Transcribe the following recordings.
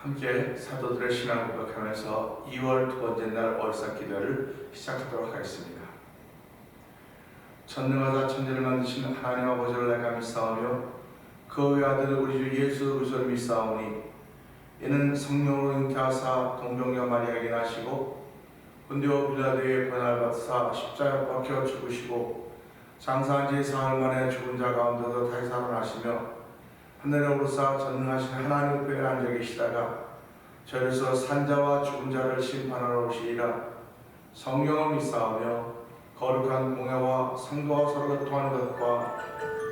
함께 사도들의 신앙을 고백하면서 2월 두 번째 날 월삭 기도를 시작하도록 하겠습니다. 전능하다 천지를 만드신 하나님 아버지를 내가 믿사오며 그 외아들 우리 주 예수 그리스도를 믿사오니 이는 성령으로 잉태하사 동정녀 마리아에게 나시고 본디오 빌라도의 고난을 받으사 십자가에 박혀 죽으시고 장사한 지 사흘 만에 죽은 자 가운데도 다시 살아나시며 하늘에 오르사 전능하신 하나님 우편에 앉아 계시다가 저에서 산자와 죽은 자를 심판하러 오시리라. 성령을 믿사오며 거룩한 공회와 성도와 서로 교통하는 것과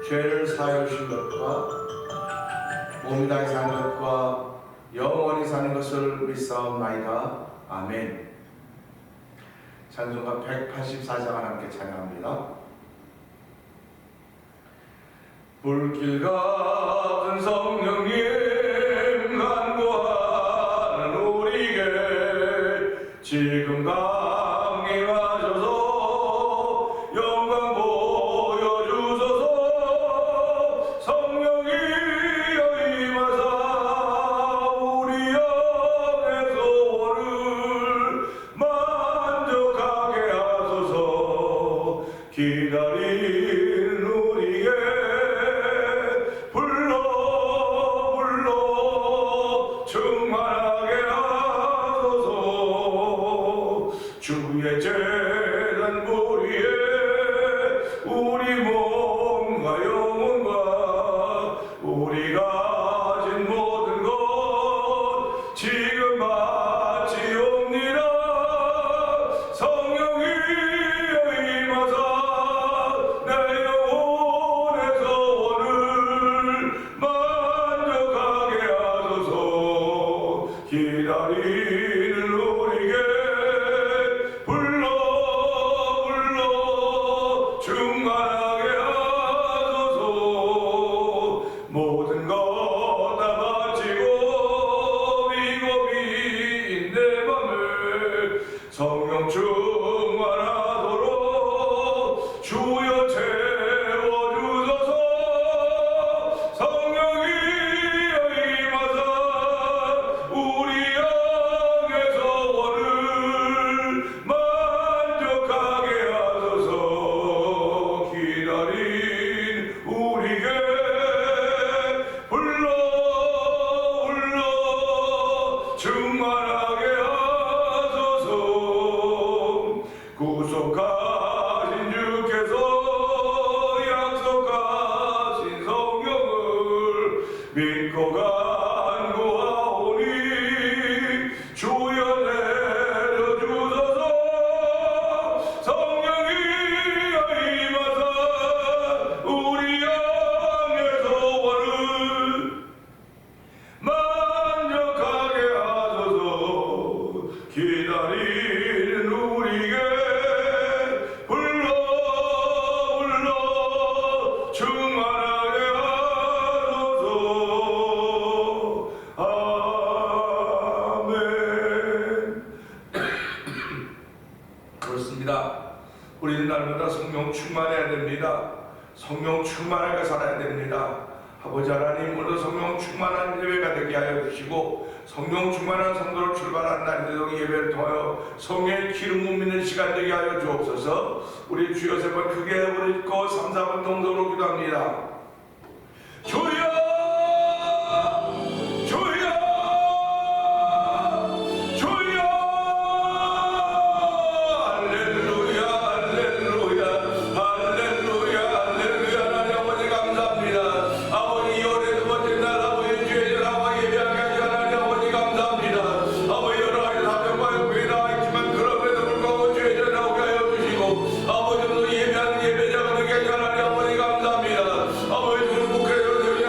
죄를 사하여 주신 것과 몸이 다시 사는 것과 영원히 사는 것을 믿사옵나이다. 아멘. 찬송가 184장을 함께 찬양합니다. 불길 같은 성령님 간구하는 우리에게 지금 강림하셔서 영광 보여주소서. 성령이여 임하사 우리 영의 소원을 만족하게 하소서. 기다리는 우리에게 충만하게 하소서. 주의 재단 보리에 우리 몸과 영혼과 우리 가진 모든 것 지금 바치옵니다. 성령이여 임하사 내 영혼의 소원을 만족하게 하소서. 기다리는 우리에게 불러 충만하게 하소서. 모든 것 다 바치고 비고비인 내 맘을 성령 충만하도록 주여 채워주소서. 성령이여 임하사 우리 영의 소원을 만족하게 하소서. 기다린 우리에게 불러 충만하게 하소서. 구속하신 주께서 약속하신 성령을 믿고 간구하오니 주여 내려주소서. 성령이여 임하사 우리 영의 소원을 만족하게 하소서. 기다리는 우리에게 불러 충만하게 하소서. 아멘. 그렇습니다. 우리는 날마다 성령 충만해야 됩니다. 성령 충만하게 살아야 됩니다. 아버지 하나님, 오늘 성령 충만한 예배가 되게 하여 주시고 성령 충만한 성도를 출발하는 날이 되도록 예배를 통하여 성령의 기름 붐비는 시간 되게 하여 주옵소서. 우리 주여 세 번 크게 부르고 3, 4번 동성으로 기도합니다. 주여 아버지 오늘 예배자가 되게 하나님 아버지 감사합니다. 아버지 오늘 목회자로 되게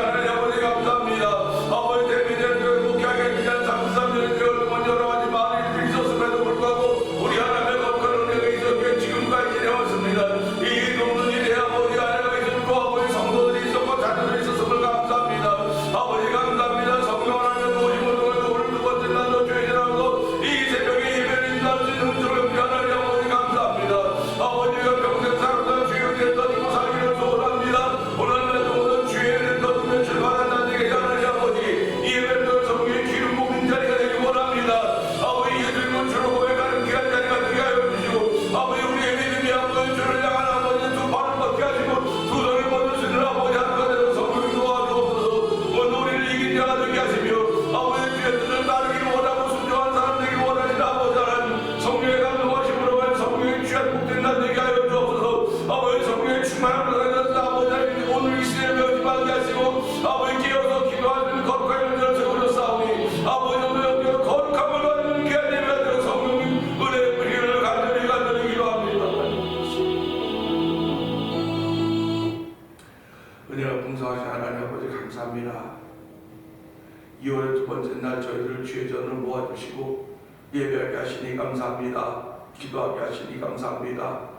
2월의 두 번째 날 저희들을 주의 전을 모아주시고 예배하게 하시니 감사합니다. 기도하게 하시니 감사합니다.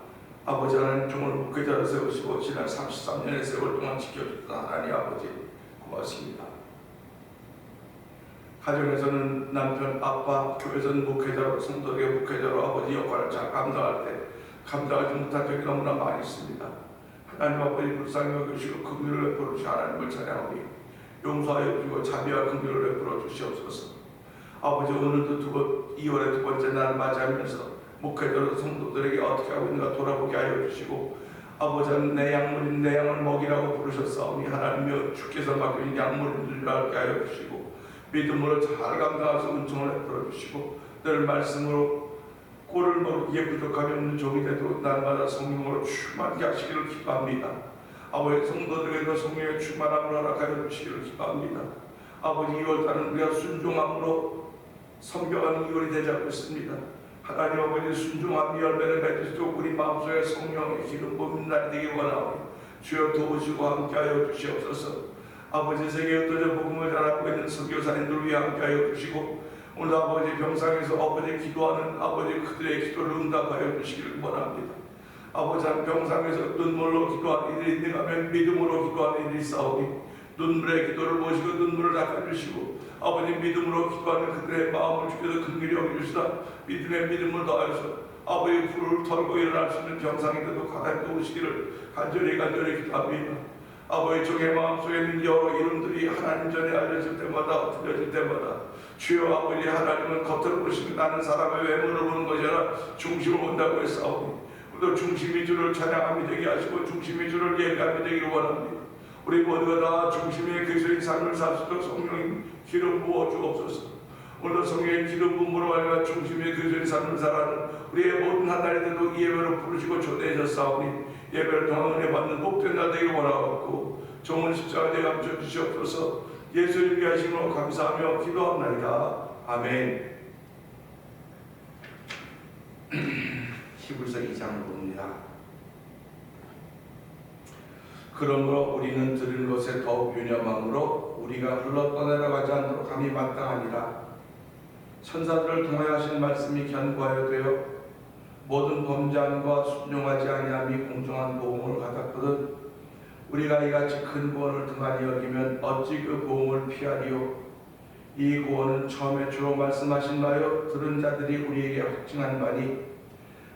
아버지 하나님 종을 목회자로 세우시고 지난 33년의 세월 동안 지켜주셨던 하나님 아버지 고맙습니다. 가정에서는 남편, 아빠, 교회에서는 목회자로, 성도에게 목회자로 아버지 역할을 잘 감당할 때 감당하지 못한 적이 너무나 많이 있습니다. 하나님 아버지 불쌍히 여기시고 긍휼을 베풀어 주시 하나님을 찬양하오니 용서하여 주시고 자비와 긍휼을 베풀어 주시옵소서. 아버지 오늘도 2월의 두 번째 날 맞이하면서 목회자로 성도들에게 어떻게 하고 있는가 돌아보게 하여 주시고 아버지는 내 양물인 내 양을 먹이라고 부르셨사오니 하나님이여 주께서 맡긴 양물인 줄 알게 하여 주시고 믿음으로 잘 감당하셔서 은총을 베풀어 주시고 늘 말씀으로 꼴을 모르기에 부족함이 없는 종이 되도록 날마다 성령으로 충만하게 하시기를 기도합니다. 아버지 성도들에게도 성령의 충만함을 허락하여 주시기를 기도합니다. 아버지 2월달은 우리가 순종함으로 섬겨가는 2월이 되지 않고 있습니다. 하나님 아버지 순종함 열매를 맺을 수 있도록 우리 마음속에 성령의 기름 부음이 날되기 원하오니 주여 도우시고 함께하여 주시옵소서. 아버지 세계에 흩어져 복음을 전하고 있는 선교사님들을 위해 함께하여 주시고 오늘 아버지 병상에서 아버지 기도하는 아버지 그들의 기도를 응답하여 주시기를 원합니다. 아버지 병상에서 눈물로 기도하는 일이 있는가면 믿음으로 기도하는 일이 있사오니 눈물의 기도를 모시고 눈물을 닦아주시고 아버지 믿음으로 기도하는 그들의 마음을 주께서 긍휼히 여겨주시다 믿음의 믿음을 더하여서 아버지 불을 털고 일어날 수 있는 병상인데도 가까이 오시기를 간절히 기도합니다. 아버지 종의 마음속에 있는 여러 이름들이 하나님 전에 알려질 때마다 들려질 때마다 주여 아버지 하나님은 겉으로 보시면 나는 사람의 외모를 보는 것이 아니라 중심을 본다고 했사오니 우리도 중심이 주를 찬양함이 되게 하시고 중심이 주를 예배함이 되기를 원합니다. 우리 모두가 다 중심의 그리스도인 삶을 살 수 있도록 성령님 기름 부어 주옵소서. 오늘도 성령의 기름 부음으로 말미암아 중심의 그리스도인 삶을 살아가는 우리의 모든 하나님들도 이 예배로 부르시고 초대하셨사오니 예배를 통한 은혜 받는 복된 날 되기를 원하옵고 종은 십자가에 감춰 주시옵소서. 예수를 위해 하심으로 감사하며 기도합나이다. 아멘. 히브리서 2장을 봅니다. 그러므로 우리는 들은 것에 더욱 유념함으로 우리가 흘러 떠내려가지 않도록 함이 마땅하니라. 천사들을 통하여 하신 말씀이 견고하여 되어 모든 범죄함과 순종하지 아니함이 공정한 보응을 받았거든 우리가 이같이 큰 구원을 등한히 여기면 어찌 그 보응을 피하리요. 이 구원은 처음에 주로 말씀하신 바요 들은 자들이 우리에게 확증한 바니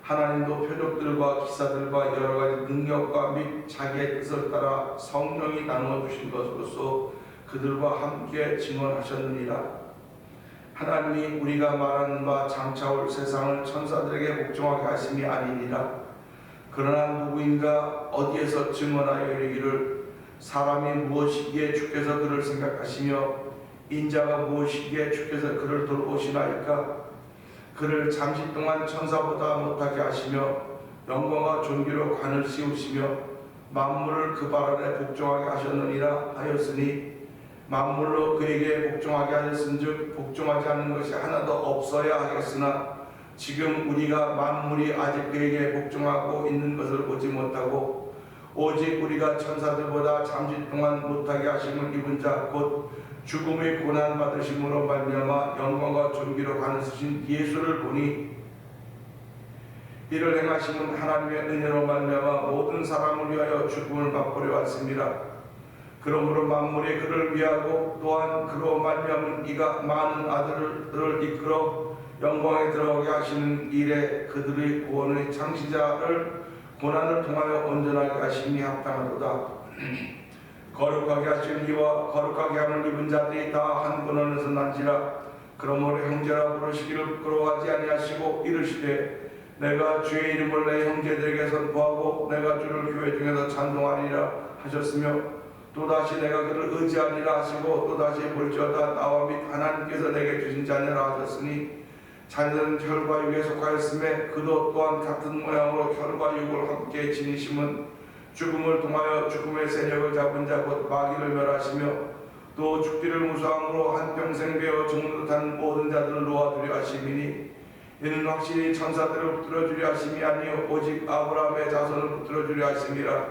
하나님도 표적들과 기사들과 여러 가지 능력과 및 자기의 뜻을 따라 성령이 나누어 주신 것으로서 그들과 함께 증언하셨느니라. 하나님이 우리가 말하는 바 장차 올 세상을 천사들에게 복종하게 하심이 아니니라. 그러나 누구인가 어디에서 증언하여 이르기를 사람이 무엇이기에 주께서 그를 생각하시며 인자가 무엇이기에 주께서 그를 돌보시나이까. 그를 잠시 동안 천사보다 못하게 하시며 영광과 존귀로 관을 씌우시며 만물을 그 발 아래 복종하게 하셨느니라 하였으니 만물로 그에게 복종하게 하였은즉 복종하지 않는 것이 하나도 없어야 하겠으나 지금 우리가 만물이 아직 그에게 복종하고 있는 것을 보지 못하고 오직 우리가 천사들보다 잠시 동안 못하게 하심을 입은 자 곧 죽음의 고난 받으심으로 말미암아 영광과 존귀로 관을 쓰신 예수를 보니 이를 행하심은 하나님의 은혜로 말미암아 모든 사람을 위하여 죽음을 맛보려 왔습니다. 그러므로 만물이 그를 위하고 또한 그로 말미암은 이가 많은 아들들을 이끌어 영광에 들어가게 하시는 일에 그들의 구원의 창시자를 고난을 통하여 온전하게 하심이 합당하도다. 거룩하게 하신 이와 거룩하게 함을 입은 자들이 다 한 근원에서 난지라. 그러므로 형제라 부르시기를 부끄러워하지 아니하시고 이르시되 내가 주의 이름을 내 형제들에게 선포하고 내가 주를 교회 중에서 찬송하리라 하셨으며 또다시 내가 그를 의지하리라 하시고 또다시 볼지어다 나와 및 하나님께서 내게 주신 자녀라 하셨으니 자녀는 혈과 육에 속하였음에 그도 또한 같은 모양으로 혈과 육을 함께 지니심은 죽음을 통하여 죽음의 세력을 잡은 자 곧 마귀를 멸하시며 또 죽기를 무서함으로 한평생 배워 종노릇한 모든 자들을 놓아두려 하심이니 이는 확실히 천사들을 붙들어주려 하심이 아니요 오직 아브라함의 자손을 붙들어주려 하심이라.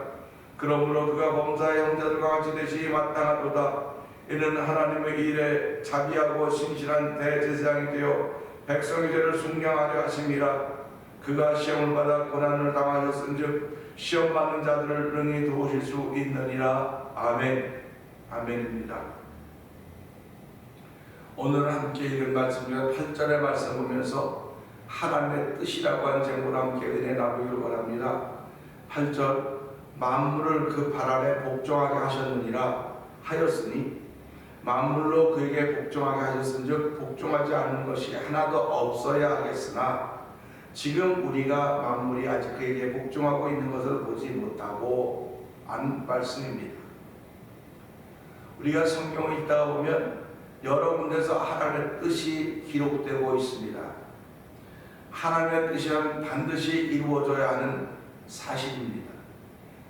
그러므로 그가 범사의 형제들과 같이 되시기 마땅하도다. 이는 하나님의 일에 자비하고 신실한 대제사장이 되어 백성의 죄를 순경하려 하심이라. 그가 시험을 받아 고난을 당하셨은즉 시험 받는 자들을 능히 도우실 수 있느니라. 아멘. 아멘입니다. 오늘 함께 읽은 말씀 중 8절의 말씀 보면서 하나님의 뜻이라고 하는 제목으로 함께 은혜 나누기를 바랍니다. 8절, 만물을 그 발 아래 복종하게 하셨느니라 하였으니, 만물로 그에게 복종하게 하셨은즉 복종하지 않는 것이 하나도 없어야 하겠으나 지금 우리가 만물이 아직 그에게 복종하고 있는 것을 보지 못하고 한 말씀입니다. 우리가 성경을 읽다 보면 여러 군데서 하나님의 뜻이 기록되고 있습니다. 하나님의 뜻이란 반드시 이루어져야 하는 사실입니다.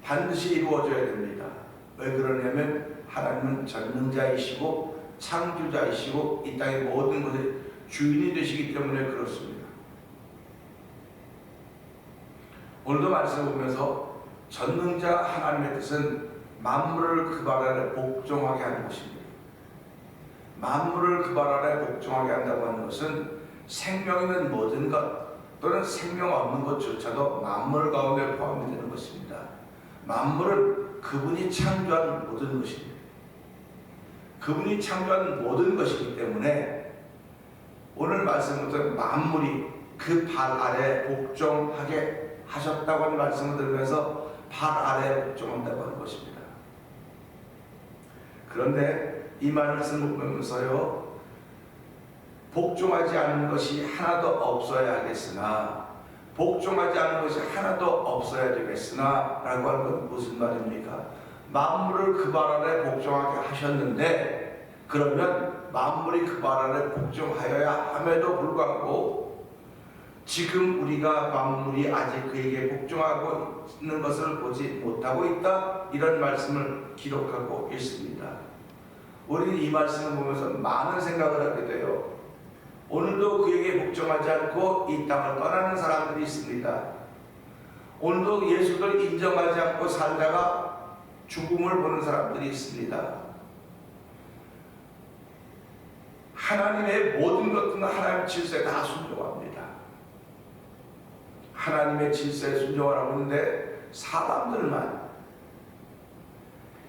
반드시 이루어져야 됩니다. 왜 그러냐면 하나님은 전능자이시고 창조자이시고 이 땅의 모든 것의 주인이 되시기 때문에 그렇습니다. 오늘도 말씀을 보면서 전능자 하나님의 뜻은 만물을 그 발 아래 복종하게 하는 것입니다. 만물을 그 발 아래 복종하게 한다고 하는 것은 생명 있는 모든 것 또는 생명 없는 것조차도 만물 가운데 포함이 되는 것입니다. 만물은 그분이 창조한 모든 것입니다. 그분이 창조한 모든 것이기 때문에 오늘 말씀부터 만물이 그 발 아래 복종하게 하셨다고 하는 말씀을 들으면서 발 아래 복종한다고 하는 것입니다. 그런데 이 말씀을 보면서요, 복종하지 않는 것이 하나도 없어야 하겠으나, 복종하지 않는 것이 하나도 없어야 되겠으나 라고 하는 건 무슨 말입니까? 만물을 그 발 아래 복종하게 하셨는데, 그러면 만물이 그 발 아래 복종하여야 함에도 불구하고 지금 우리가 만물이 아직 그에게 복종하고 있는 것을 보지 못하고 있다, 이런 말씀을 기록하고 있습니다. 우리는 이 말씀을 보면서 많은 생각을 하게 돼요. 오늘도 그에게 복종하지 않고 이 땅을 떠나는 사람들이 있습니다. 오늘도 예수를 인정하지 않고 살다가 죽음을 보는 사람들이 있습니다. 하나님의 모든 것들은 하나님의 질서에 다 순종합니다. 하나님의 질서에 순종하라고 하는데 사람들만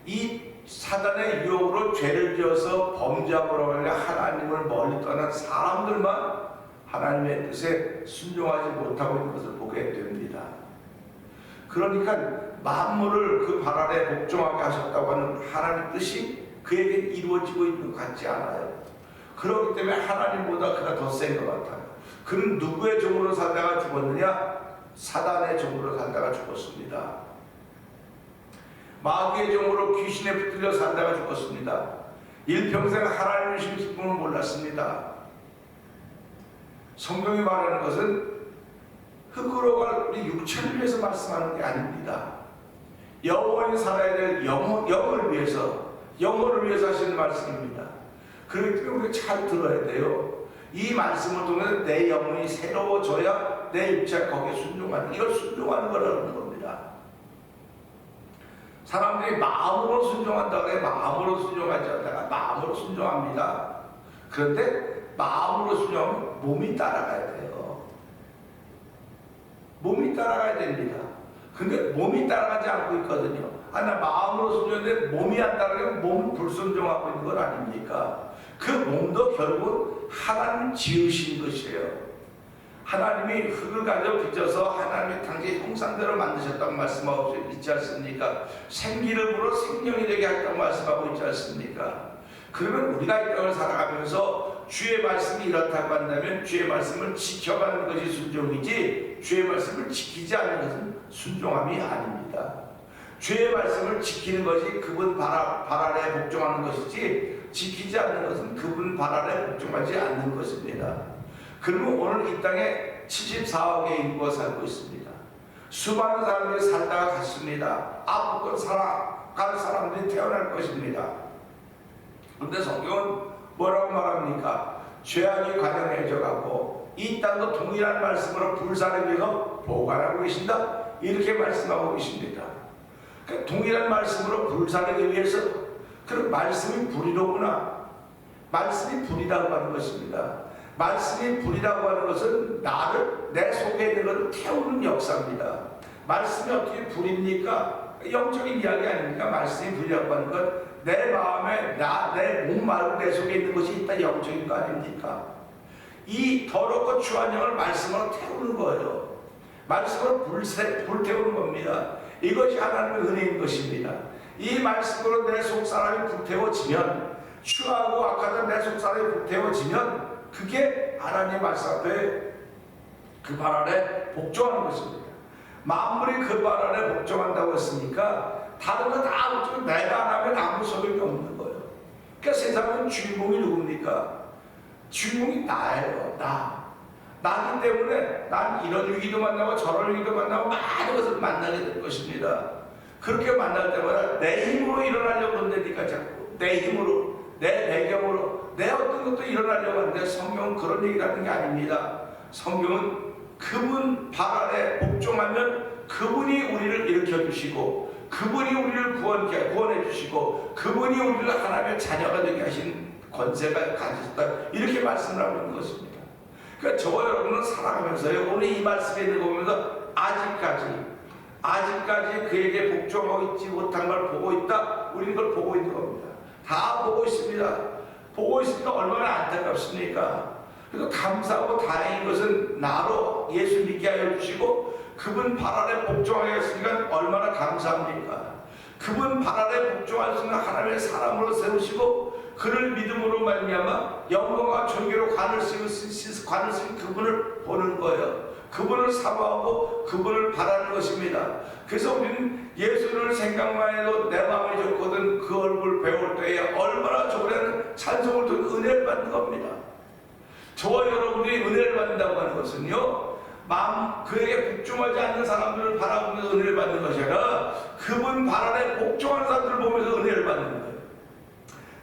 이 사단의 유혹으로 죄를 지어서 범죄함으로 하여 하나님을 멀리 떠난 사람들만 하나님의 뜻에 순종하지 못하고 있는 것을 보게 됩니다. 그러니까 만물을 그 발 아래 복종하게 하셨다고 하는 하나님의 뜻이 그에게 이루어지고 있는 것 같지 않아요. 그렇기 때문에 하나님보다 그가 더 센 것 같아요. 그는 누구의 종으로 살다가 죽었느냐? 사단의 종으로 살다가 죽었습니다. 마귀의 종으로 귀신에 붙들려 살다가 죽었습니다. 일평생 하나님의 기쁨을 몰랐습니다. 성경이 말하는 것은 흙으로 갈 우리 육체를 위해서 말씀하는 게 아닙니다. 영원히 살아야 될 영을 위해서, 영혼을 위해서 하시는 말씀입니다. 그렇기 때문에 우리가 잘 들어야 돼요. 이 말씀을 통해 내 영혼이 새로워져야 내 육체가 거기에 순종하는, 이걸 순종하는 거라는 겁니다. 사람들이 마음으로 순종한다고 해 마음으로 순종하지 않다가 마음으로 순종합니다. 그런데 마음으로 순종하면 몸이 따라가야 돼요. 몸이 따라가야 됩니다. 근데 몸이 따라가지 않고 있거든요. 나 마음으로 순종했는데 몸이 안 따라가면 몸은 불순종하고 있는 건 아닙니까? 그 몸도 결국 하나님 지으신 것이에요. 하나님이 흙을 가져 빚어서 하나님의 당시 형상대로 만드셨다고 말씀하고 있지 않습니까? 생기름으로 생명이 되게 했다고 말씀하고 있지 않습니까? 그러면 우리가 이 땅을 살아가면서 주의 말씀이 이렇다고 한다면 주의 말씀을 지켜가는 것이 순종이지, 주의 말씀을 지키지 않는 것은 순종함이 아닙니다. 주의 말씀을 지키는 것이 그분 발 아래 복종하는 것이지, 지키지 않는 것은 그분 발 아래 복종하지 않는 것입니다. 그리고 오늘 이 땅에 74억의 인구가 살고 있습니다. 수많은 사람들이 살다가 갔습니다. 앞으로 살아갈 사람들이 태어날 것입니다. 그런데 성경은 뭐라고 말합니까? 죄악이 관영해져 가고 이 땅도 동일한 말씀으로 불사를 위해서 보관하고 계신다, 이렇게 말씀하고 계십니다. 그러니까 동일한 말씀으로 불사르기 위해서 그럼 말씀이 불이로구나. 말씀이 불이라고 하는 것입니다. 말씀이 불이라고 하는 것은 나를, 내 속에 있는 것을 태우는 역사입니다. 말씀이 어떻게 불입니까? 영적인 이야기 아닙니까? 말씀이 불이라고 하는 것, 내 마음에, 내 몸 말고 내 속에 있는 것이 있다, 영적인 거 아닙니까? 이 더럽고 추한 영을 말씀으로 태우는 거예요. 말씀으로 불태우는 겁니다. 이것이 하나님의 은혜인 것입니다. 이 말씀으로 내 속사람이 불태워지면, 추하고 악하던 내 속사람이 불태워지면, 그게 하나님의 말씀 앞에 그 발 아래 복종하는 것입니다. 만물이 그 발 아래 복종한다고 했으니까 다른 거 다 복종, 내가 안 하면 아무 소용이 없는 거예요. 그러니까 세상은 주인공이 누굽니까? 주인공이 나예요. 나기 때문에 난 이런 위기도 만나고 저런 위기도 만나고 많은 것을 만나게 될 것입니다. 그렇게 만날 때마다 내 힘으로 일어나려고 한다니까 자꾸 내 힘으로, 내 배경으로, 내 어떤 것도 일어나려고 하는데 성경은 그런 얘기를 하는 게 아닙니다. 성경은 그분 발 아래 복종하면 그분이 우리를 일으켜주시고 그분이 우리를 구원해 주시고 그분이 우리를 하나님의 자녀가 되게 하신 권세가 가지셨다, 이렇게 말씀을 하고 있는 것입니다. 그러니까 저와 여러분은 살아가면서요, 오늘 이 말씀에 있는 거 보면서 아직까지 그에게 복종하고 있지 못한 걸 보고 있다, 우리는 그걸 보고 있는 겁니다. 다 보고 있습니다. 보고 있으니까 얼마나 안타깝습니까? 그래서 감사하고 다행인 것은 나로 예수 믿게 하여 주시고 그분 발 아래 복종하게 했으니까 얼마나 감사합니까? 그분 발 아래 복종할 수 있는 하나님의 사람으로 세우시고 그를 믿음으로 말미암아 영광과 존귀로 관을 쓰신 그분을 보는 거예요. 그분을 사모하고 그분을 바라는 것입니다. 그래서 우리는 예수를 생각만 해도 내 마음이 좋거든 그 얼굴 배울 때에 얼마나 좋으냐는 찬송을 통해 은혜를 받는 겁니다. 저와 여러분들이 은혜를 받는다고 하는 것은요, 그에게 복종하지 않는 사람들을 바라보면서 은혜를 받는 것이 아니라 그분 발 아래 복종하는 사람들을 보면서 은혜를 받는 거예요.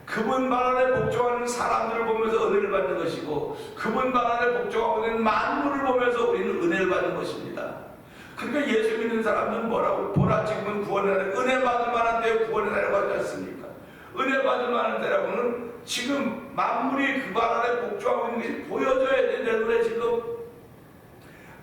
그분 발 아래 복종하는 사람들을 보면서 은혜를 받는 것이고 그분 발 아래 복종하고 있는 만물을 보면서 우리는 은혜를 받는 것입니다. 그러니까 예수 믿는 사람들은 뭐라고? 보라 지금은 구원을 은혜 받을 만한 때에 구원을 하려고 하지 않습니까? 은혜 받을 만한 때라고는 지금 만물이 그 발 아래 복종하고 있는 것이 보여져야 돼. 내 눈에 지금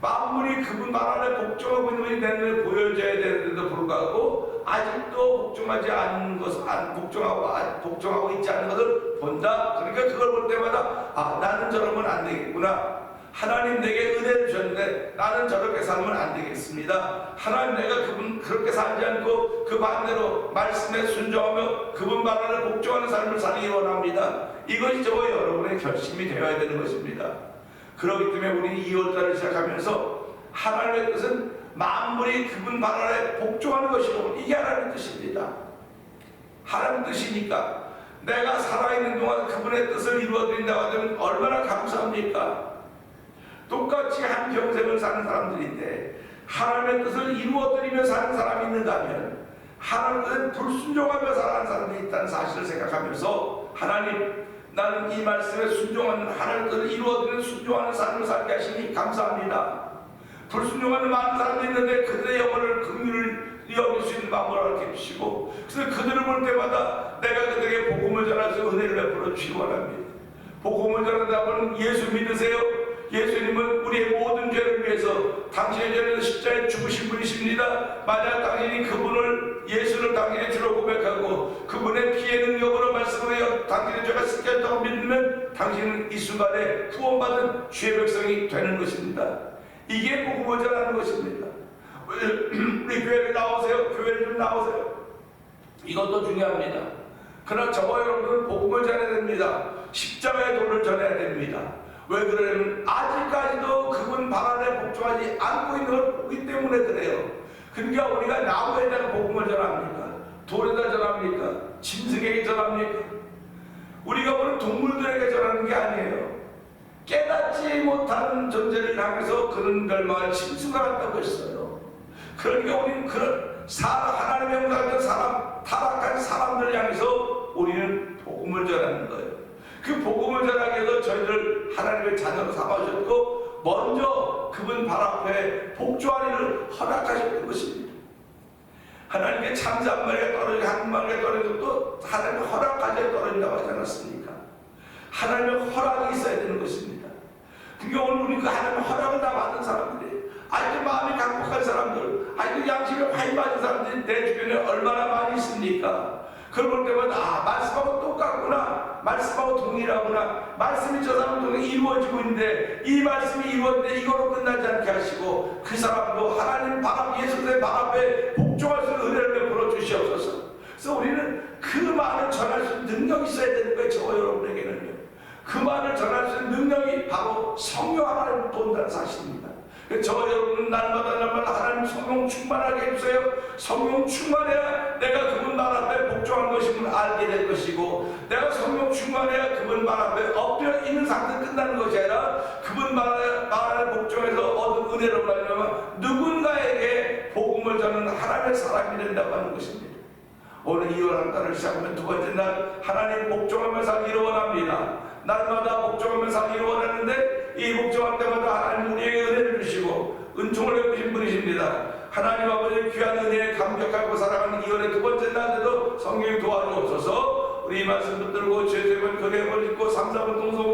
만물이 그분 발 아래 복종하고 있는 것이 내 눈에 보여져야 되는데도 불구하고 아직도 복종하지 않는 것을 복종하고 있지 않는 것을 본다. 그러니까 그걸 볼 때마다 나는 저러면 안 되겠구나. 하나님 내게 은혜를 주셨는데 나는 저렇게 살면 안 되겠습니다. 하나님 내가 그분 그렇게 살지 않고 그 반대로 말씀에 순종하며 그분 발 아래 복종하는 삶을 살기 원합니다. 이것이 저와 여러분의 결심이 되어야 되는 것입니다. 그렇기 때문에 우리는 2월달을 시작하면서 하나님의 뜻은 만물이 그분 발 아래 복종하는 것이고 이게 하나님의 뜻입니다. 하나님의 뜻이니까 내가 살아있는 동안 그분의 뜻을 이루어드린다고 하면 얼마나 감사합니까? 똑같이 한 평생을 사는 사람들인데 하나님의 뜻을 이루어드리며 사는 사람이 있는가 하면 하나님의 뜻에 불순종하며 사는 사람이 있다는 사실을 생각하면서 하나님, 나는 이 말씀에 순종하는 하나님의 뜻을 이루어드리는 순종하는 삶을 살게 하시니 감사합니다. 불순종하는 많은 사람들이 있는데 그들의 영혼을 긍휼을 여길 수 있는 방법을 알게 해주시고 그래서 그들을 볼 때마다 내가 그들에게 복음을 전하서 은혜를 베풀어 주시기 원합니다. 복음을 전한다면 예수 믿으세요. 예수님은 우리의 모든 죄를 위해서 당신의 죄를 십자가에 죽으신 분이십니다. 만약 당신이 그분을 예수를 당신의 주로 고백하고 그분의 피의 능력으로 말씀으로 당신의 죄가 씻겨졌다고 믿으면 당신은 이 순간에 구원받은 주의 백성이 되는 것입니다. 이게 복음을 전하는 것입니다. 우리 교회를 나오세요. 교회를 좀 나오세요. 이것도 중요합니다. 그러나 저와 여러분은 복음을 전해야 됩니다. 십자가의 도를 전해야 됩니다. 왜 그러냐면 아직까지도 그분 발 아래 복종하지 않고 있는 걸 보기 때문에 그래요. 그러니까 우리가 나무에다가 복음을 전합니까? 돌에다 전합니까? 짐승에게 전합니까? 우리가 보는 동물들에게 전하는 게 아니에요. 깨닫지 못하는 존재를 향해서 그런 멸망을 짐승과 같다고 했어요. 그러니까 우리는 그런 하나님의 영광 사람, 타락한 사람들을 향해서 우리는 복음을 전하는 거예요. 그 복음을 전하기 위해서 저희를 하나님의 자녀로 삼아주셨고 먼저 그분 발 앞에 복종하기를 허락하셨던 것입니다. 하나님의 참새 한 마리가 떨어지고 한 마리가 떨어지고 또 하나님의 허락까지 떨어진다고 하지 않았습니까? 하나님의 허락이 있어야 되는 것입니다. 그러니까 오늘 우리 그 하나님의 허락을 다 받은 사람들이, 아주 마음이 강박한 사람들, 아주 양심에 화이 맞은 사람들이 내 주변에 얼마나 많이 있습니까? 그걸 볼 때마다 말씀하고 똑같구나, 말씀하고 동일하구나, 말씀이 저 사람 통해 이루어지고 있는데 이 말씀이 이루어졌는데 이거로 끝나지 않게 하시고 그 사람도 하나님 발 앞, 예수 그리스도의 발 앞에 복종할 수 있는 은혜를 베풀어 주시옵소서. 그래서 우리는 그 말을 전할 수 있는 능력이 있어야 되는 거예요. 저와 여러분에게는요. 그 말을 전할 수 있는 능력이 바로 성령 하나님을 본다는 사실입니다. 저와 여러분은 날마다 하나님 성령 충만하게 해주세요. 성령 충만해야 내가 그분 말 앞에 복종한 것임을 알게 될 것이고, 내가 성령 충만해야 그분 말 앞에 엎드려 있는 상태 끝나는 것이 아니라 그분 말에 복종해서 얻은 은혜로 말하면 누군가에게 복음을 전하는 하나님의 사람이 된다고 하는 것입니다. 오늘 2월 한 달을 시작하면 두 번째 날 하나님 복종하면서 살기를 원합니다. 날마다 복종하면서 살기를 원하는데 이 복종할 때마다 하나님 우리에게 은혜를 주시고 은총을 베푸신 분이십니다. 하나님 아버지의 귀한 은혜에 감격하고 살아가는 2월의 두 번째 날에도 성령이 도와주옵소서. 우리 이 말씀 붙들고 죄책을 거리에 버리고 3, 4분 동성을